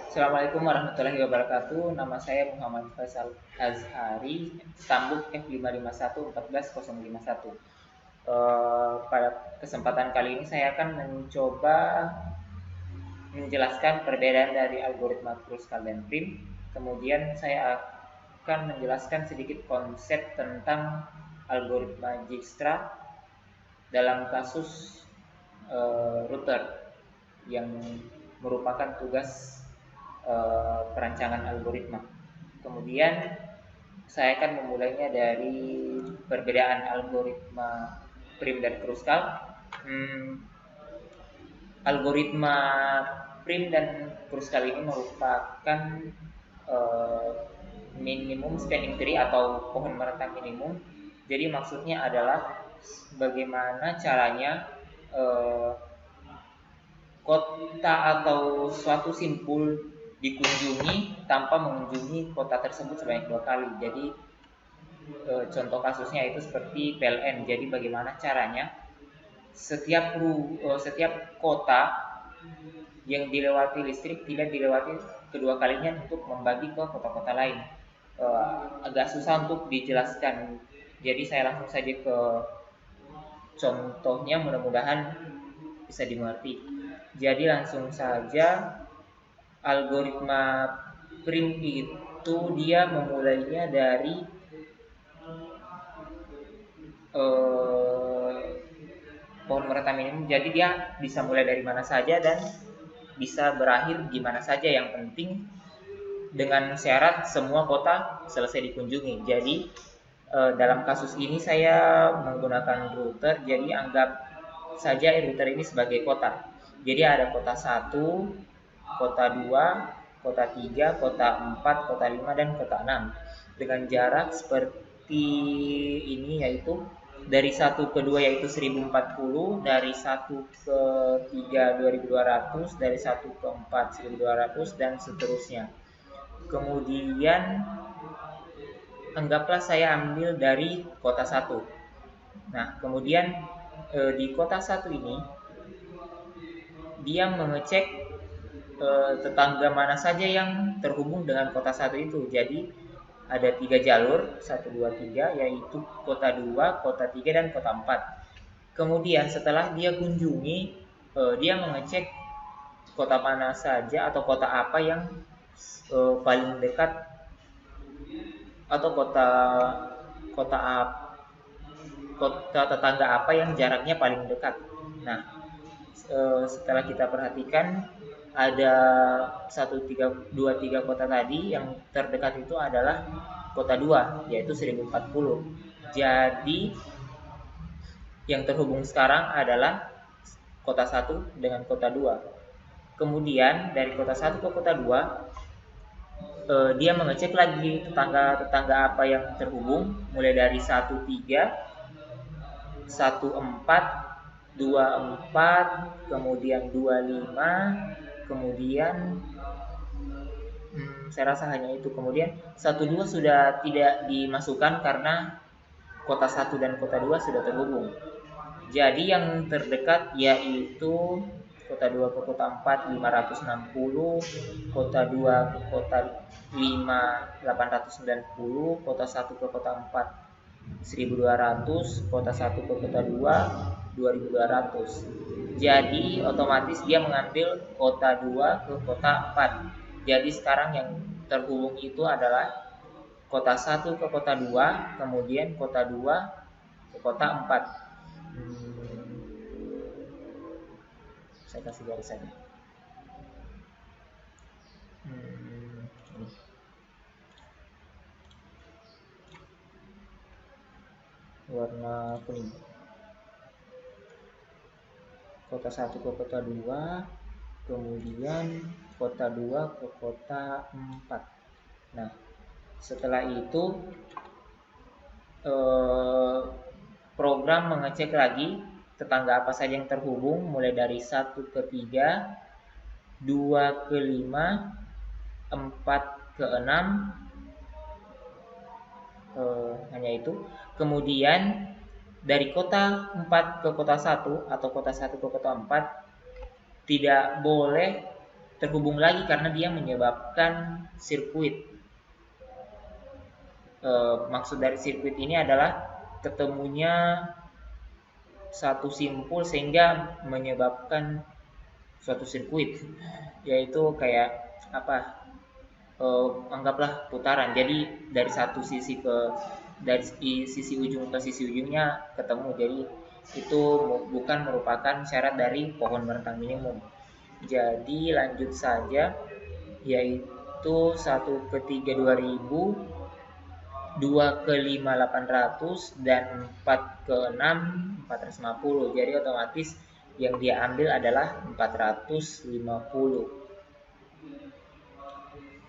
Assalamualaikum warahmatullahi wabarakatuh. Nama saya Muhammad Faisal Azhari, Stambuk F551 pada kesempatan kali ini saya akan mencoba menjelaskan perbedaan dari algoritma Kruskal dan Prim. Kemudian saya akan menjelaskan sedikit konsep tentang algoritma Dijkstra dalam kasus router yang merupakan tugas perancangan algoritma. Kemudian saya akan memulainya dari perbedaan algoritma Prim dan Kruskal. Algoritma Prim dan Kruskal ini merupakan minimum spanning tree atau pohon merentang minimum. Jadi maksudnya adalah bagaimana caranya kota atau suatu simpul dikunjungi tanpa mengunjungi kota tersebut sebanyak 2 kali. Jadi contoh kasusnya itu seperti PLN. Jadi bagaimana caranya setiap kota yang dilewati listrik tidak dilewati kedua kalinya untuk membagi ke kota-kota lain. Agak susah untuk dijelaskan. Jadi saya langsung saja ke contohnya, mudah-mudahan bisa dimengerti. Jadi langsung saja, algoritma Prim itu dia memulainya dari pohon merentang minimum. Jadi dia bisa mulai dari mana saja dan bisa berakhir di mana saja. Yang penting dengan syarat semua kota selesai dikunjungi. Jadi dalam kasus ini saya menggunakan router. Jadi anggap saja router ini sebagai kota. Jadi ada kota 1, kota 2, kota 3, kota 4, kota 5, dan kota 6. Dengan jarak seperti ini, yaitu dari 1 ke 2 yaitu 1040, dari 1 ke 3 2200, dari 1 ke 4 1200, dan seterusnya. Kemudian anggaplah saya ambil dari kota 1. Nah, kemudian di kota 1 ini dia mengecek tetangga mana saja yang terhubung dengan kota 1 itu. Jadi ada 3 jalur, 1, 2, 3, yaitu kota 2, kota 3, dan kota 4. Kemudian setelah dia kunjungi, dia mengecek kota mana saja atau kota apa yang paling dekat, atau kota tetangga apa yang jaraknya paling dekat. Nah, setelah kita perhatikan ada 1, 2, 3 kota tadi, yang terdekat itu adalah kota 2 yaitu 1040. Jadi yang terhubung sekarang adalah kota 1 dengan kota 2. Kemudian dari kota 1 ke kota 2 dia mengecek lagi tetangga-tetangga apa yang terhubung, mulai dari 1, 3, 1, 4, 24, kemudian 25, kemudian saya rasa hanya itu. Kemudian 1, 2 sudah tidak dimasukkan karena kota 1 dan kota 2 sudah terhubung. Jadi yang terdekat yaitu kota 2 ke kota 4 560, kota 2 ke kota 5 890, kota 1 ke kota 4 1200, kota 1 ke kota 2 2200. Jadi otomatis dia mengambil kota 2 ke kota 4. Jadi sekarang yang terhubung itu adalah kota 1 ke kota 2, kemudian kota 2 ke kota 4. Saya kasih garis saja. Warna kuning. Kota 1 ke kota 2, kemudian kota 2 ke kota 4. Nah, setelah itu program mengecek lagi tetangga apa saja yang terhubung, mulai dari 1 ke 3, 2 ke 5, 4 ke 6, hanya itu. Kemudian dari kota 4 ke kota 1 atau kota 1 ke kota 4 tidak boleh terhubung lagi karena dia menyebabkan sirkuit. Maksud dari sirkuit ini adalah ketemunya satu simpul sehingga menyebabkan suatu sirkuit, yaitu kayak apa, anggaplah putaran. Jadi dari satu sisi dari sisi ujung ke sisi ujungnya ketemu. Jadi itu bukan merupakan syarat dari pohon merentang minimum. Jadi lanjut saja, yaitu 1/3 2000, 2/5 800, dan 4/6 450. Jadi otomatis yang dia ambil adalah 450.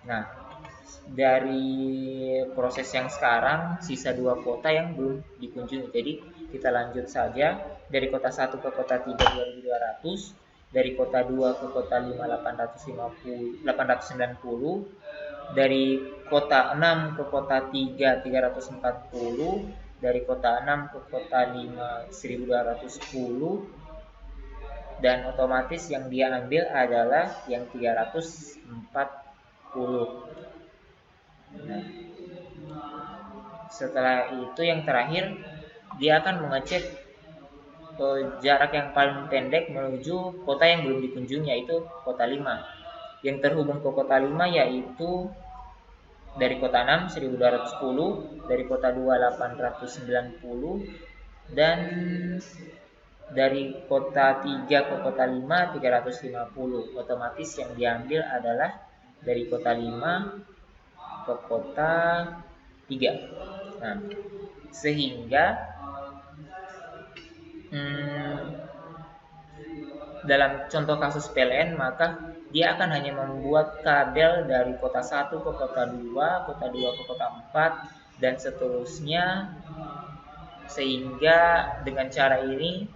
Nah, dari proses yang sekarang sisa 2 kota yang belum dikunjungi. Jadi kita lanjut saja, dari kota 1 ke kota 3 2200, dari kota 2 ke kota 5 890, dari kota 6 ke kota 3 340, dari kota 6 ke kota 5 1210, dan otomatis yang dia ambil adalah yang 340. Nah, setelah itu yang terakhir dia akan mengecek jarak yang paling pendek menuju kota yang belum dikunjungi, yaitu kota 5. Yang terhubung ke kota 5 yaitu dari kota 6 1210, dari kota 2 890, dan dari kota 3 ke kota 5 350. Otomatis yang diambil adalah dari kota 5 ke kota 3. Nah, sehingga dalam contoh kasus PLN, maka dia akan hanya membuat kabel dari kota 1 ke kota 2, kota 2 ke kota 4, dan seterusnya. Sehingga dengan cara ini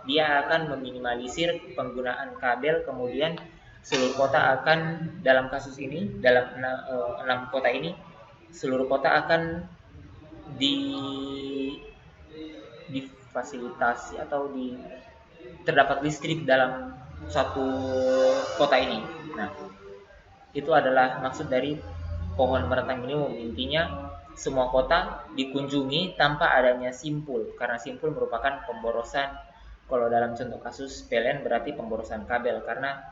dia akan meminimalisir penggunaan kabel. Kemudian seluruh kota akan, dalam kasus ini, dalam 6 kota ini, seluruh kota akan difasilitasi atau terdapat listrik dalam satu kota ini. Nah, itu adalah maksud dari pohon merentang minimum. Intinya semua kota dikunjungi tanpa adanya simpul, karena simpul merupakan pemborosan. Kalau dalam contoh kasus PLN berarti pemborosan kabel karena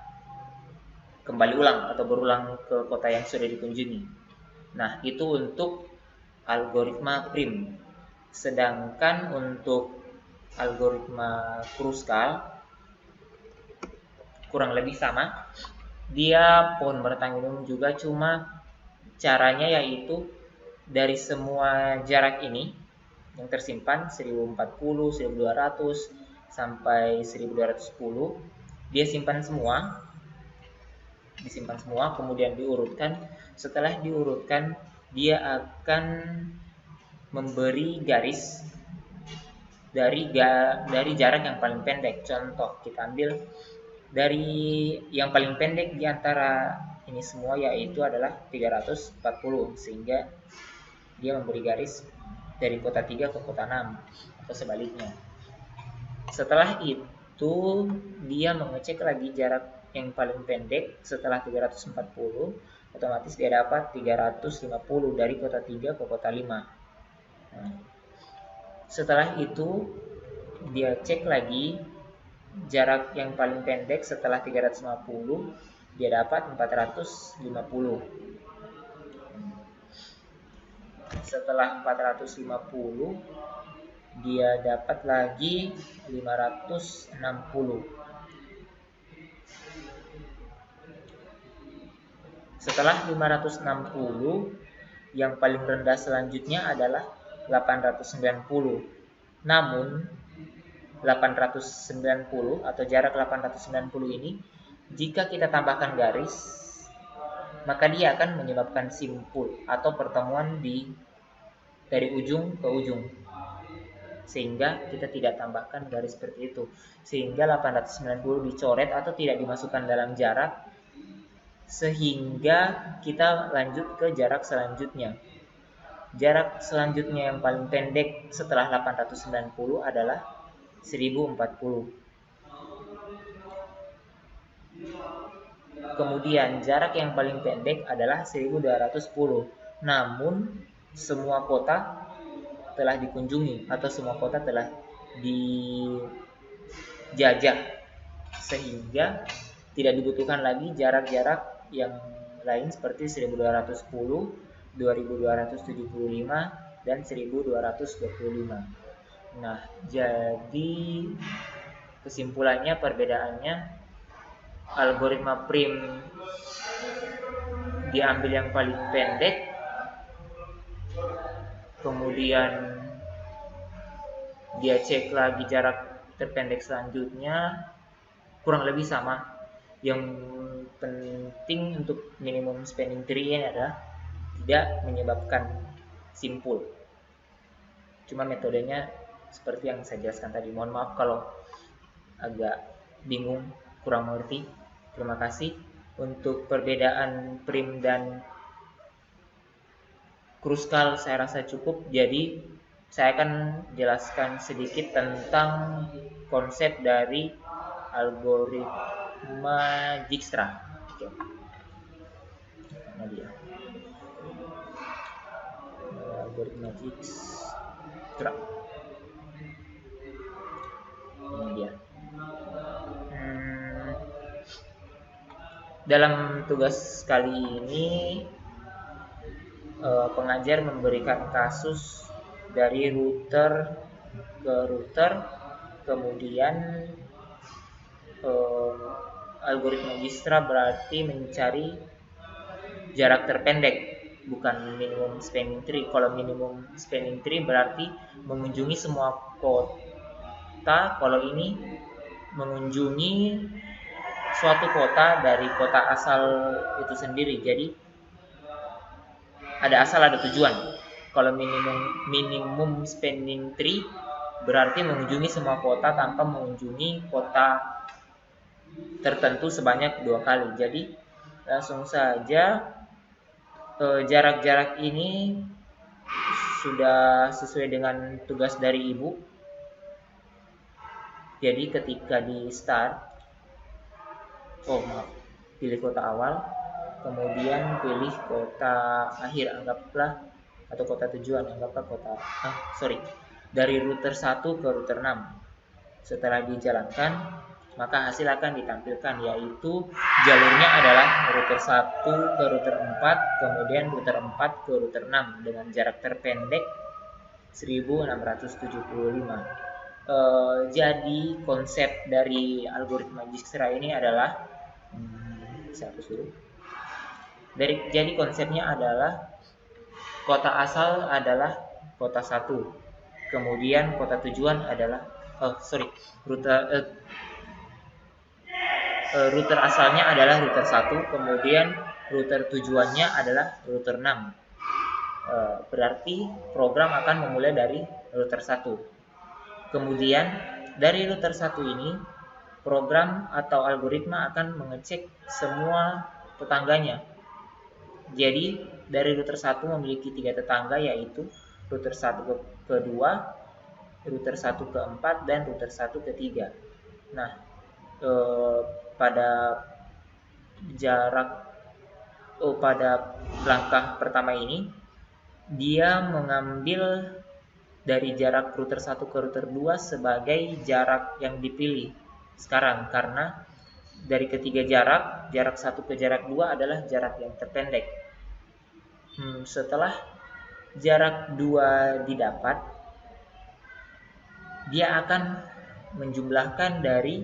kembali ulang atau berulang ke kota yang sudah dikunjungi. Nah, itu untuk algoritma prim. Sedangkan untuk algoritma Kruskal kurang lebih sama. Dia pohon merentang minimum juga, cuma caranya yaitu dari semua jarak ini yang tersimpan 1040, 1200 sampai 1210, dia disimpan semua, kemudian diurutkan. Setelah diurutkan, dia akan memberi garis dari jarak yang paling pendek. Contoh, kita ambil dari yang paling pendek di antara ini semua, yaitu adalah 340, sehingga dia memberi garis dari kota 3 ke kota 6 atau sebaliknya. Setelah itu dia mengecek lagi jarak yang paling pendek setelah 340, otomatis dia dapat 350 dari kota 3 ke kota 5. Nah, setelah itu dia cek lagi jarak yang paling pendek setelah 350, dia dapat 450. Setelah 450 dia dapat lagi 560. Setelah 560, yang paling rendah selanjutnya adalah 890. Namun 890 atau jarak 890 ini, jika kita tambahkan garis, maka dia akan menyebabkan simpul atau pertemuan dari ujung ke ujung, sehingga kita tidak tambahkan garis seperti itu, sehingga 890 dicoret atau tidak dimasukkan dalam jarak, sehingga kita lanjut ke jarak selanjutnya. Jarak selanjutnya yang paling pendek setelah 890 adalah 1040. Kemudian jarak yang paling pendek adalah 1210. Namun semua kota telah dikunjungi atau semua kota telah dijajah, sehingga tidak dibutuhkan lagi jarak-jarak yang lain seperti 1210, 2275, dan 1225. Nah, jadi kesimpulannya, perbedaannya, algoritma prim diambil yang paling pendek, kemudian dia cek lagi jarak terpendek selanjutnya, kurang lebih sama. Yang penting untuk minimum spanning tree ini adalah tidak menyebabkan simpul. Cuma metodenya seperti yang saya jelaskan tadi. Mohon maaf kalau agak bingung, kurang mengerti. Terima kasih. Untuk perbedaan prim dan kruskal saya rasa cukup. Jadi saya akan jelaskan sedikit tentang konsep dari algoritma Dijkstra. Oke. Mana dia? Algoritma Dijkstra. Ini dia. Dalam tugas kali ini pengajar memberikan kasus dari router ke router, kemudian algoritma Dijkstra berarti mencari jarak terpendek, bukan minimum spanning tree. Kalau minimum spanning tree berarti mengunjungi semua kota, kalau ini mengunjungi suatu kota dari kota asal itu sendiri. Jadi ada asal, ada tujuan. Kalau minimum spanning tree berarti mengunjungi semua kota tanpa mengunjungi kota tertentu sebanyak 2 kali. Jadi langsung saja, jarak-jarak ini sudah sesuai dengan tugas dari ibu. Jadi ketika di start, pilih kota awal, kemudian pilih kota akhir, anggaplah, atau kota tujuan, anggaplah kota dari router 1 ke router 6. Setelah dijalankan, maka hasil akan ditampilkan, yaitu jalurnya adalah router 1 ke router 4, kemudian router 4 ke router 6 dengan jarak terpendek 1675. Jadi konsep dari algoritma Dijkstra ini adalah jadi konsepnya adalah kota asal adalah kota 1, kemudian kota tujuan adalah router asalnya adalah router 1, kemudian router tujuannya adalah router 6. Berarti program akan memulai dari router 1. Kemudian dari router 1 ini, program atau algoritma akan mengecek semua tetangganya. Jadi dari router 1 memiliki 3 tetangga, yaitu router 1 ke 2, router 1 ke 4, dan router 1 ke 3. Nah, pada langkah pertama ini, dia mengambil dari jarak router 1 ke router 2 sebagai jarak yang dipilih sekarang, karena dari ketiga jarak 1 ke jarak 2 adalah jarak yang terpendek. Setelah jarak 2 didapat, dia akan menjumlahkan dari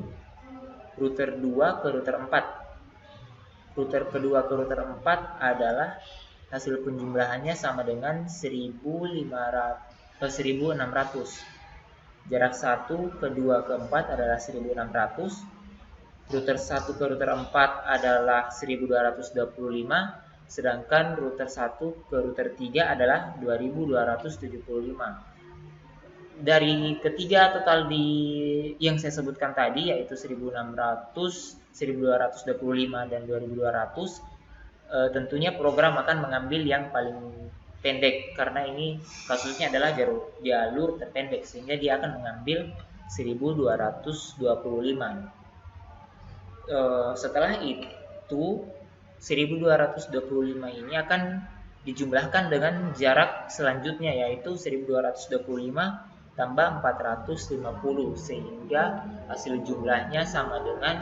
router 2 ke router 4. Router kedua ke router 4 adalah hasil penjumlahannya sama dengan 1600. Jarak 1 ke 2 ke 4 adalah 1600. Router 1 ke router 4 adalah 1225, sedangkan router 1 ke router 3 adalah 2275. Dari ketiga total yang saya sebutkan tadi, yaitu 1600, 1225, dan 2200, tentunya program akan mengambil yang paling pendek, karena ini kasusnya adalah jalur terpendek, sehingga dia akan mengambil 1225. Setelah itu, yaitu 1225 ini akan dijumlahkan dengan jarak selanjutnya, yaitu 1225 tambah 450, sehingga hasil jumlahnya sama dengan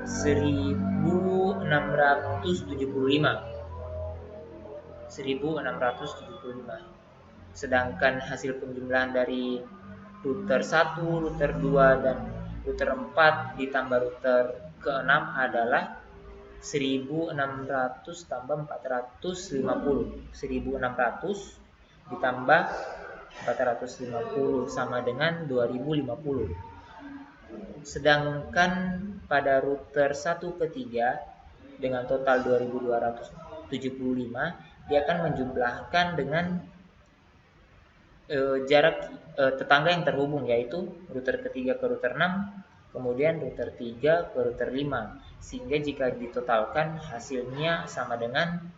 1675. Sedangkan hasil penjumlahan dari router 1, router 2, dan router 4 ditambah router ke-6 adalah 1600 tambah 450. 1600 ditambah 450 sama dengan 2050. Sedangkan pada router 1 ke 3 dengan total 2275, dia akan menjumlahkan dengan jarak tetangga yang terhubung, yaitu router ketiga ke router 6, kemudian router 3 ke router 5, sehingga jika ditotalkan hasilnya sama dengan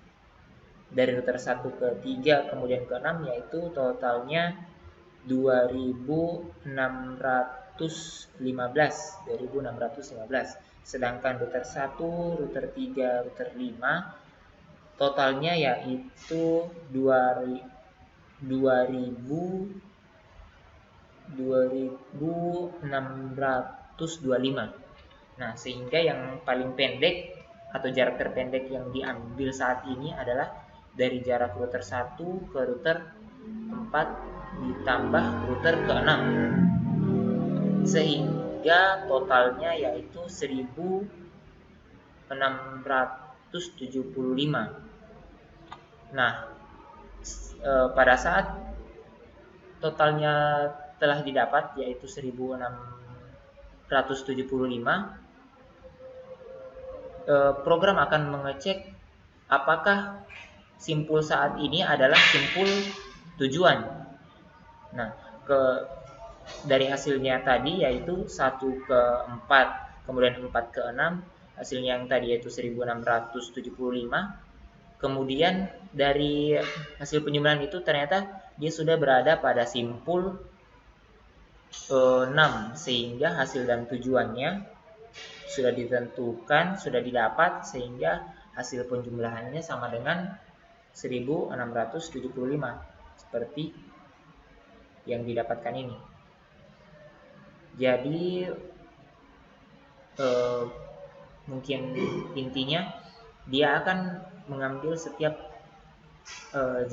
dari router 1 ke 3 kemudian ke 6, yaitu totalnya 2615. Sedangkan router 1, router 3, router 5 totalnya yaitu 2625. Nah, sehingga yang paling pendek atau jarak terpendek yang diambil saat ini adalah dari jarak router 1 ke router 4 ditambah router ke-6, sehingga totalnya yaitu 1675. Nah, pada saat totalnya telah didapat yaitu 1675, program akan mengecek apakah simpul saat ini adalah simpul tujuan. Nah, dari hasilnya tadi yaitu 1 ke 4 kemudian 4 ke 6, hasilnya yang tadi yaitu 1675. Kemudian dari hasil penjumlahan itu ternyata dia sudah berada pada simpul 6, sehingga hasil dan tujuannya sudah ditentukan, sudah didapat, sehingga hasil penjumlahannya sama dengan 1675 seperti yang didapatkan ini. Jadi mungkin intinya dia akan mengambil setiap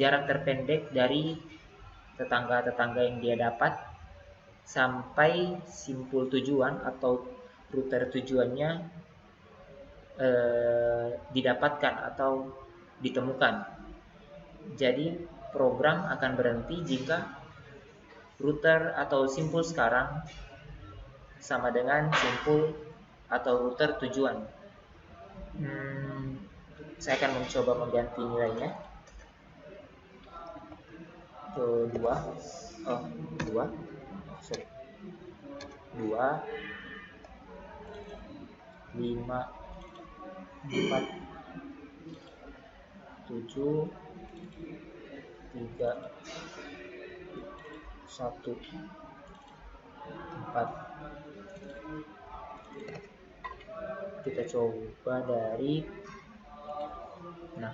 jarak terpendek dari tetangga-tetangga yang dia dapat sampai simpul tujuan atau router tujuannya didapatkan atau ditemukan. Jadi program akan berhenti jika router atau simpul sekarang sama dengan simpul atau router tujuan. Saya akan mencoba mengganti nilainya ke 2, 5, 4, 7, 3, 1, 4. Kita coba dari, nah,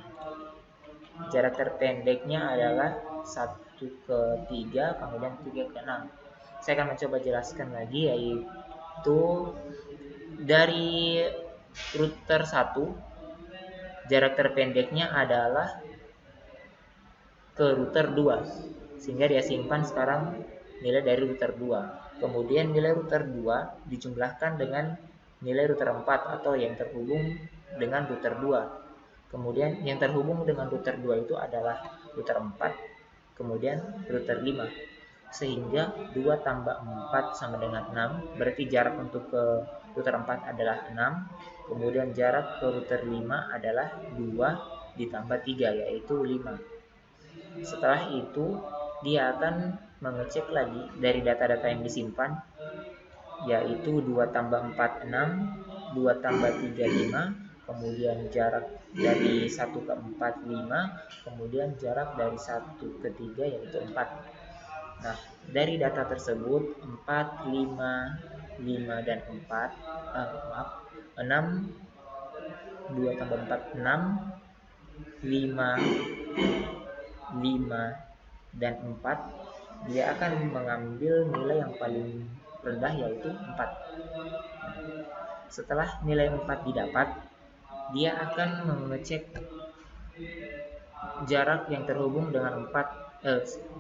jarak terpendeknya adalah 1 ke 3 kemudian 3 ke 6. Saya akan mencoba jelaskan lagi, yaitu dari router 1 jarak terpendeknya adalah ke router 2, sehingga dia simpan sekarang nilai dari router 2. Kemudian nilai router 2 dijumlahkan dengan nilai router 4 atau yang terhubung dengan router 2. Kemudian yang terhubung dengan router 2 itu adalah router 4, kemudian router 5. Sehingga 2 tambah 4 sama dengan 6, berarti jarak untuk ke router 4 adalah 6, kemudian jarak ke router 5 adalah 2 ditambah 3, yaitu 5. Setelah itu dia akan mengecek lagi dari data-data yang disimpan, yaitu 2 tambah 4 6, 2 tambah 3 5, kemudian jarak dari 1 ke 4 5, kemudian jarak dari 1 ke 3 yaitu 4. Nah, dari data tersebut 4, 5, 5 dan 4, 6 2 tambah 4 6, 5 dan 4, dia akan mengambil nilai yang paling rendah yaitu 4. Setelah nilai 4 didapat, dia akan mengecek jarak yang terhubung dengan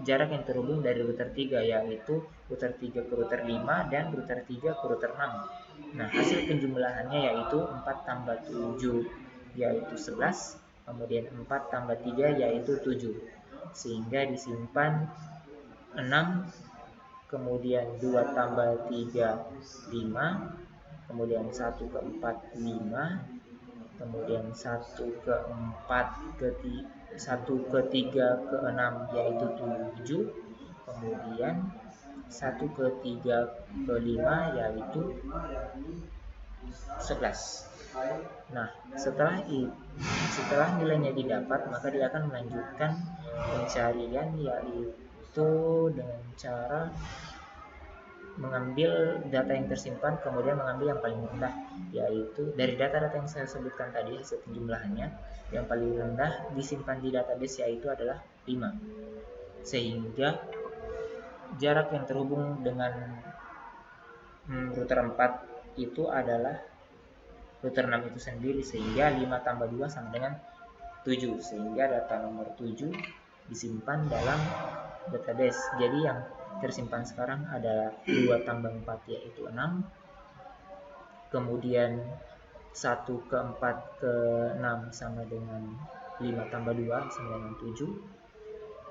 jarak yang terhubung dari router 3, yaitu router 3 ke router 5 dan router 3 ke router 6. Nah, hasil penjumlahannya yaitu 4 tambah 7 yaitu 11, kemudian 4 tambah 3 yaitu 7. Sehingga disimpan 6, kemudian 2 tambah 3 5, kemudian 1 ke 4 5, kemudian 1 ke 4 ke 1 ke 3 ke 6 yaitu 7, kemudian 1 ke 3 ke 5 yaitu 11. Nah, setelah nilainya didapat, maka dia akan melanjutkan pencarian, yaitu dengan cara mengambil data yang tersimpan, kemudian mengambil yang paling rendah, yaitu dari data-data yang saya sebutkan tadi hasil penjumlahannya, yang paling rendah disimpan di database yaitu adalah 5. Sehingga jarak yang terhubung dengan router 4 itu adalah router 6 itu sendiri, sehingga 5 tambah 2 sama dengan 7, sehingga data nomor 7 disimpan dalam database. Jadi yang tersimpan sekarang adalah 2 tambah 4 yaitu 6, kemudian 1 ke 4 ke 6 sama dengan 5 tambah 2 sama dengan 7,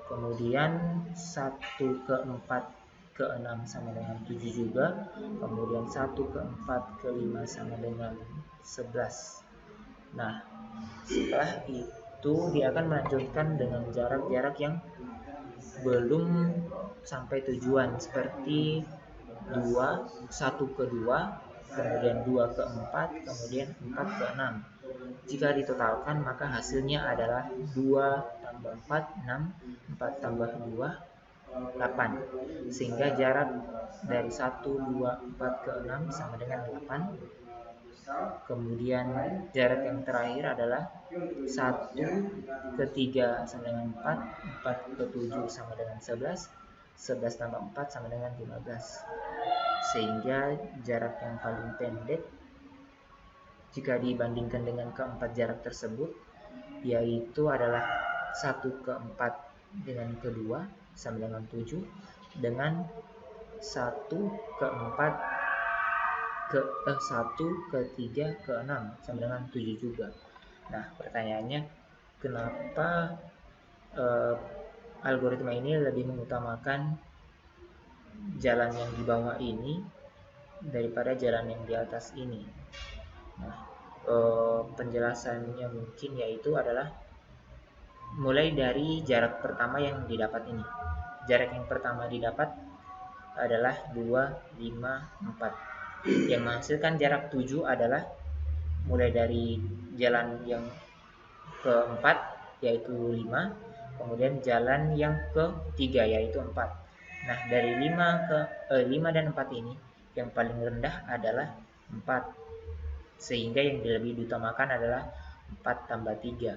kemudian 1 ke 4 ke 6 sama dengan 7 juga, kemudian 1 ke 4 ke 5 sama dengan 11. Nah, setelah itu dia akan melanjutkan dengan jarak-jarak yang belum sampai tujuan, seperti 1 ke 2, kemudian 2 ke 4, kemudian 4 ke 6. Jika ditotalkan, maka hasilnya adalah 2 tambah 4 6, 4 tambah 2 8, sehingga jarak dari 1 2 4 ke 6 sama dengan 8. Kemudian jarak yang terakhir adalah 1 ke 3 sama dengan 4, 4 ke 7 sama dengan 11, 11 tambah 4 sama dengan 15. Sehingga jarak yang paling pendek jika dibandingkan dengan keempat jarak tersebut yaitu adalah 1 ke 4 dengan kedua sama dengan 7, dengan 1 ke 4 ke 1 ke 3 ke 6 sama dengan 7 juga. Nah, pertanyaannya, kenapa algoritma ini lebih mengutamakan jalan yang di bawah ini daripada jalan yang di atas ini? Nah, penjelasannya mungkin yaitu adalah mulai dari jarak pertama yang didapat ini. Jarak yang pertama didapat adalah 2, 5, 4. Yang menghasilkan jarak 7 adalah mulai dari jalan yang keempat yaitu 5, kemudian jalan yang ketiga yaitu 4. Nah, dari 5 dan 4 ini yang paling rendah adalah 4, sehingga yang lebih diutamakan adalah 4 tambah 3,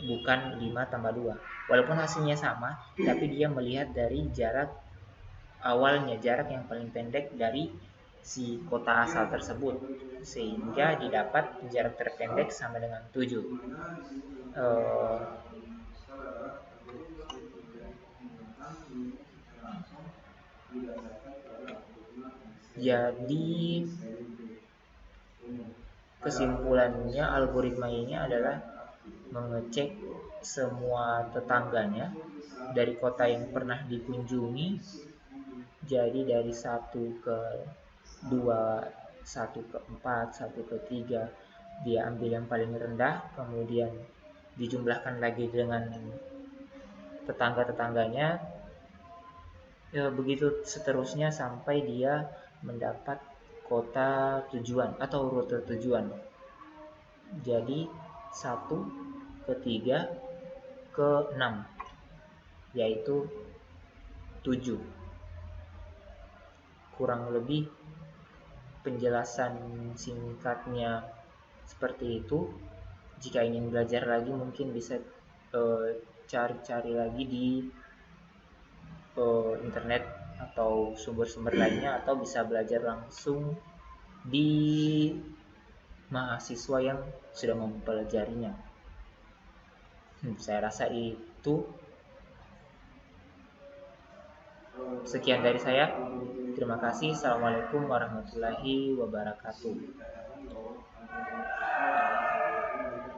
bukan 5 tambah 2. Walaupun hasilnya sama, tapi dia melihat dari jarak awalnya, jarak yang paling pendek dari si kota asal tersebut, sehingga didapat jarak terpendek sama dengan 7. Jadi kesimpulannya, algoritma ini adalah mengecek semua tetangganya dari kota yang pernah dikunjungi. Jadi dari 1 ke 2, 1 ke 4, 1 ke 3, dia ambil yang paling rendah, kemudian dijumlahkan lagi dengan tetangga-tetangganya, begitu seterusnya sampai dia mendapat kota tujuan atau rute tujuan. Jadi 1 ke 3 ke 6 yaitu 7. Kurang lebih penjelasan singkatnya Seperti itu. Jika ingin belajar lagi mungkin bisa cari-cari lagi di internet atau sumber-sumber lainnya, atau bisa belajar langsung di mahasiswa yang sudah mempelajarinya. Saya rasa itu. Sekian dari saya. Terima kasih. Assalamualaikum warahmatullahi wabarakatuh.